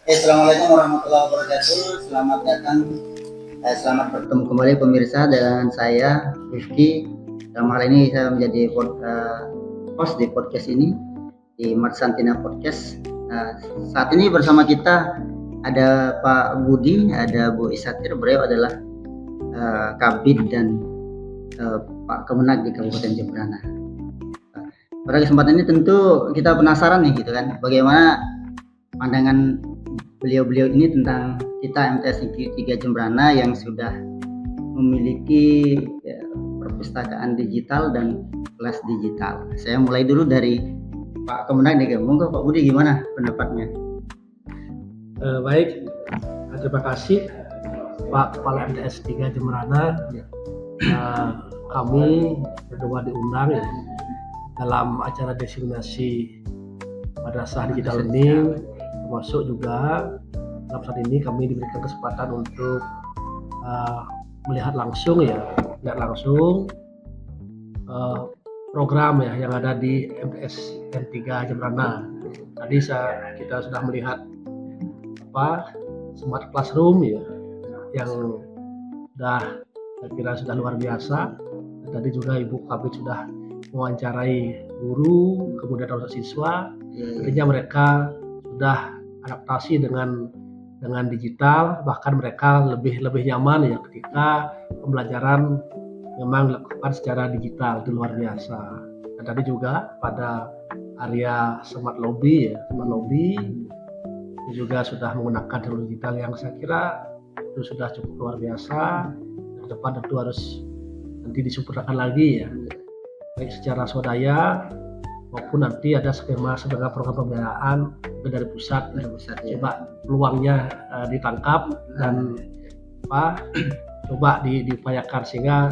Assalamualaikum warahmatullahi wabarakatuh. Selamat bertemu kembali pemirsa dengan saya Rifki. Dalam hal ini saya menjadi host di podcast ini di Marsantina Podcast. Saat ini bersama kita ada Pak Budi, ada Bu Isatir. Beliau adalah Kabid dan Pak Kemenag di Kabupaten Jemberana. Pada kesempatan ini tentu kita penasaran nih gitu kan, bagaimana pandangan beliau-beliau ini tentang kita MTS Negeri 3 Jemberana yang sudah memiliki perpustakaan digital dan kelas digital. Saya mulai dulu dari Pak Kemenag nih, monggo Pak Budi, gimana pendapatnya? Baik, terima kasih Pak Kepala MTS 3 Jemberana. Kami berdua diundang dalam acara designasi Madrasah Digital Learning, termasuk juga dalam saat ini kami diberikan kesempatan untuk melihat langsung program yang ada di MTS N3 Jemberana. Tadi kita sudah melihat smart classroom yang saya kira sudah luar biasa. Dan tadi juga Ibu Kabid sudah mewawancarai guru, kemudian siswa. Artinya mereka sudah adaptasi dengan digital, bahkan mereka lebih nyaman ketika pembelajaran memang dilakukan secara digital. Itu luar biasa. Dan tadi juga pada area smart lobby juga sudah menggunakan teknologi digital yang saya kira itu sudah cukup luar biasa. Ke depan tentu harus nanti disempurnakan lagi baik secara swadaya maupun nanti ada skema program pembiayaan dari pusat coba peluangnya ditangkap dan coba diupayakan sehingga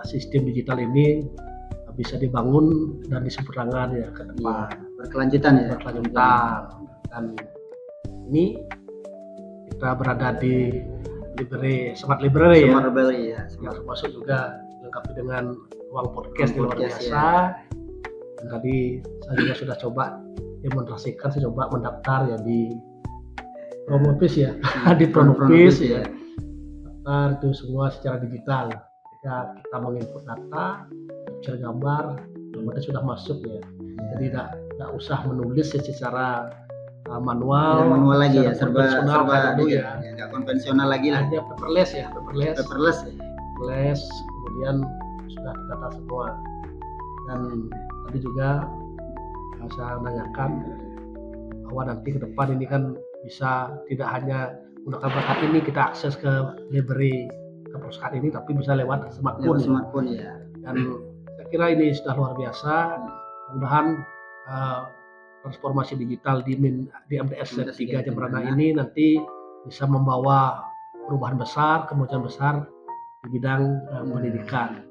sistem digital ini bisa dibangun dan disempurnakan ke depan. Berkelanjutan. Dan ini kita berada di Smart Library termasuk juga dilengkapi dengan ruang podcast luar biasa. Dan tadi saya juga sudah coba demonstrasikan, saya coba mendaftar di Pronopis di Pronopis daftar itu semua secara digital. Ketika kita menginput data, capture gambar, kemudian sudah masuk jadi tidak usah menulis secara manual lagi serba nggak konvensional lagi lah. Hanya paperless, kemudian sudah terdata semua. Dan tadi juga saya menanyakan bahwa nanti ke depan ini kan bisa tidak hanya menggunakan perangkat ini kita akses ke library, ke perpustakaan ini, tapi bisa lewat smartphone. Dan saya kira ini sudah luar biasa. Mudah-mudahan transformasi digital di MTS 3 Jemberana ini nanti bisa membawa perubahan besar, kemajuan besar di bidang pendidikan.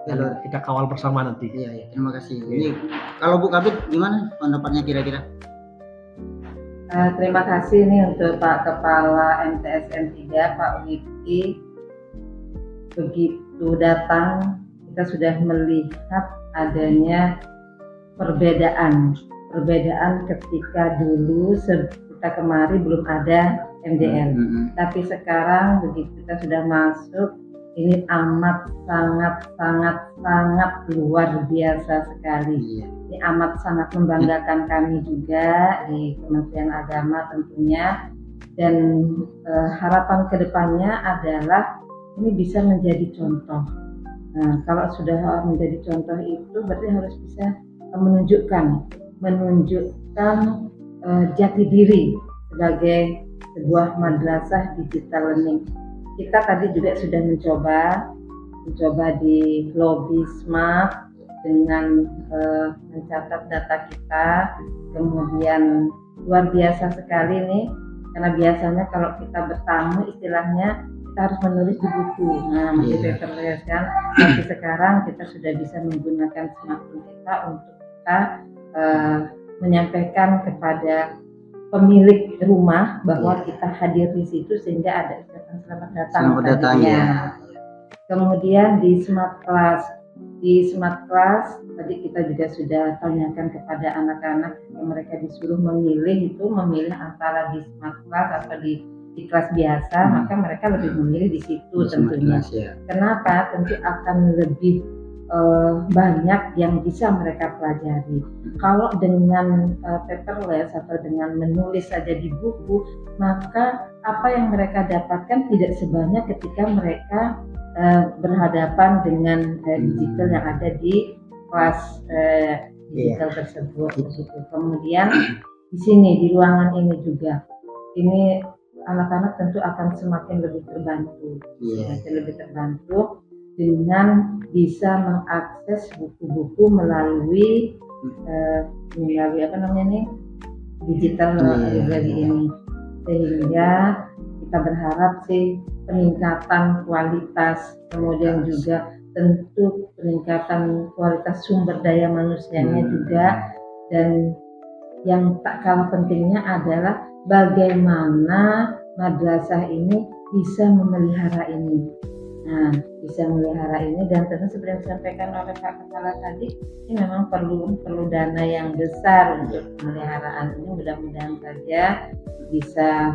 Dan kita kawal bersama nanti. Terima kasih. Ini kalau Bu Kabid gimana pendapatnya kira-kira? Terima kasih nih untuk Pak Kepala MTS N3 Pak Wiki. Begitu datang kita sudah melihat adanya perbedaan ketika dulu kita kemari belum ada MDL. Tapi sekarang begitu kita sudah masuk, ini amat sangat luar biasa sekali. Ini amat sangat membanggakan kami juga di Kementerian Agama tentunya. Dan harapan kedepannya adalah ini bisa menjadi contoh. Nah, kalau sudah menjadi contoh itu berarti harus bisa menunjukkan jati diri sebagai sebuah madrasah digital learning. Kita tadi juga sudah mencoba di lobby smart dengan mencatat data kita, kemudian luar biasa sekali nih, karena biasanya kalau kita bertamu istilahnya kita harus menulis di buku, masih paperless kan, tapi sekarang kita sudah bisa menggunakan smartphone kita untuk kita menyampaikan kepada pemilik rumah bahwa kita hadir di situ sehingga ada ucapan selamat datang. Kemudian di smart class Di Smart Class tadi kita juga sudah tanyakan kepada anak-anak yang mereka disuruh memilih antara di Smart Class atau di kelas biasa, maka mereka lebih memilih di situ tentunya. Kenapa? Tentu akan lebih banyak yang bisa mereka pelajari. Kalau dengan paperless atau dengan menulis saja di buku, maka apa yang mereka dapatkan tidak sebanyak ketika mereka berhadapan dengan digital yang ada di kelas digital tersebut. Kemudian di sini di ruangan ini juga, ini anak-anak tentu akan semakin lebih terbantu, dengan bisa mengakses buku-buku melalui digital library ini, sehingga kita berharap sih peningkatan kualitas, kemudian juga tentu peningkatan kualitas sumber daya manusianya juga, dan yang tak kalah pentingnya adalah bagaimana madrasah ini bisa memelihara ini. Nah, bisa memelihara ini, dan tentu seperti yang disampaikan oleh Pak Kepala tadi, ini memang perlu dana yang besar untuk pemeliharaan ini. Mudah-mudahan saja bisa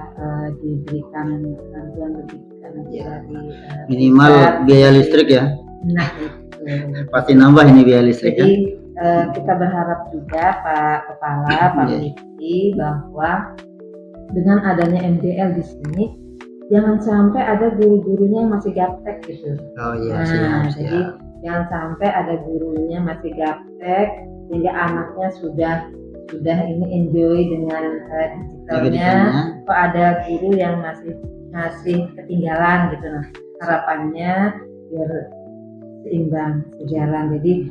diberikan bantuan lebih minimal biaya listrik ya. Nah, itu pasti nambah ini biaya listrik. Jadi kita berharap juga Pak Kepala, Pak Wiki, bahwa dengan adanya MDL di sini, jangan sampai ada guru-gurunya yang masih gaptek gitu. Jadi jangan sampai ada gurunya masih gaptek sehingga anaknya sudah ini enjoy dengan digitalnya, kok ada guru yang masih ketinggalan gitu. Nah, harapannya biar seimbang, sejalan. Jadi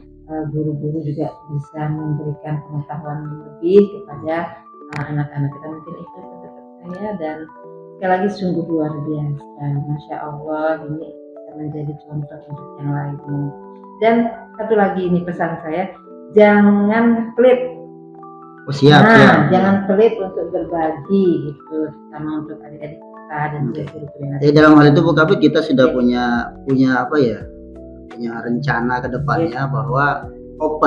guru-guru juga bisa memberikan pengetahuan lebih kepada anak-anak kita. Mungkin itu pendapat saya, dan sekali lagi sungguh luar biasa, Masya Allah, ini bisa menjadi contoh untuk yang lainnya. Dan satu lagi ini pesan saya, jangan pelit. Jangan pelit untuk berbagi gitu, sama untuk adik-adik kita dan guru-guru yang ada. Dalam hal itu Bu Kabid, kita sudah punya rencana ke depannya bahwa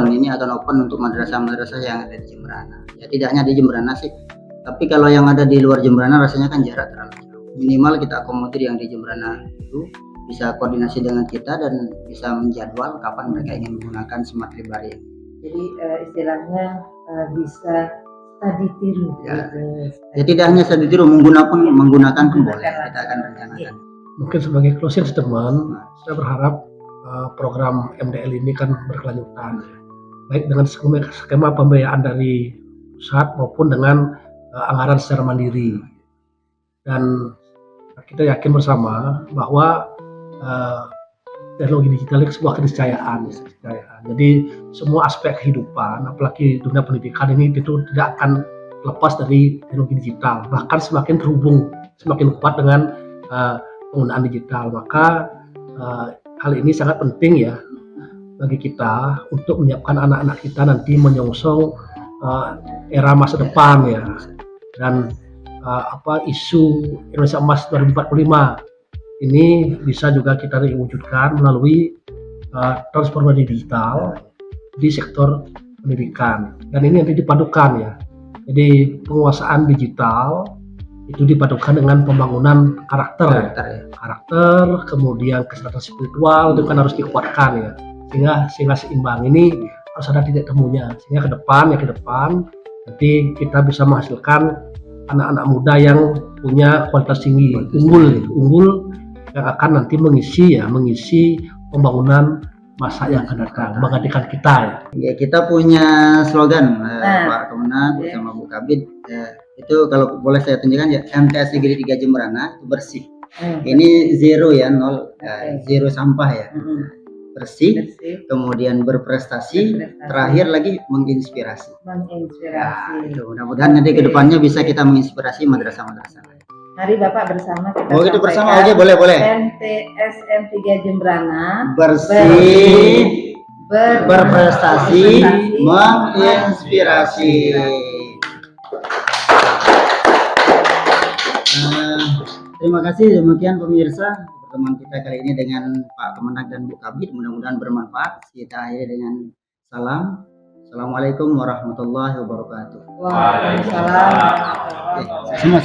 ini akan open untuk madrasah-madrasah yang ada di Jemberana. Ya tidak hanya di Jemberana sih, tapi kalau yang ada di luar Jemberana rasanya kan jarak terlalu jauh. Minimal kita akomodir yang di Jemberana itu bisa koordinasi dengan kita dan bisa menjadwal kapan mereka ingin menggunakan smart library. Jadi istilahnya bisa study tiru. Ya tidak hanya study tiru, menggunakan pun boleh. Kita akan rencanakan. Mungkin sebagai closing statement, saya berharap program MDL ini kan berkelanjutan, baik dengan skema pembiayaan dari pusat maupun dengan anggaran secara mandiri. Dan kita yakin bersama bahwa teknologi digital itu sebuah keniscayaan. Jadi semua aspek kehidupan, apalagi dunia pendidikan ini, itu tidak akan lepas dari teknologi digital, bahkan semakin terhubung, semakin kuat dengan penggunaan digital. Maka hal ini sangat penting ya bagi kita untuk menyiapkan anak-anak kita nanti menyongsong era masa depan ya. Dan isu Indonesia Emas 2045 ini bisa juga kita wujudkan melalui transformasi digital di sektor pendidikan. Dan ini nanti dipadukan ya. Jadi penguasaan digital itu dipadukan dengan pembangunan karakter, kemudian kesehatan spiritual itu kan harus dikuatkan ya, sehingga seimbang. Ini harus ada titik temunya, sehingga ke depan nanti kita bisa menghasilkan anak-anak muda yang punya kualitas tinggi, unggul yang akan nanti mengisi pembangunan masa yang akan datang, menggantikan kita ya. Kita punya slogan Pak Kemenag bersama Bu Kabid. Itu kalau boleh saya tunjukkan ya, MTS Negeri 3 Jemberana itu bersih. Ini zero ya, zero sampah ya. Bersih, kemudian berprestasi, terakhir lagi menginspirasi. Itu mudah-mudahan nanti kedepannya bisa kita menginspirasi madrasah-madrasah. Mari Bapak bersama kita kita bersama aja, boleh. MTSN 3 Jemberana bersih, berprestasi, menginspirasi. Terima kasih, demikian pemirsa pertemuan kita kali ini dengan Pak Kemenak dan Bu Kabid. Mudah-mudahan bermanfaat. Kita akhiri dengan salam. Assalamualaikum warahmatullahi wabarakatuh. Waalaikumsalam. Semua.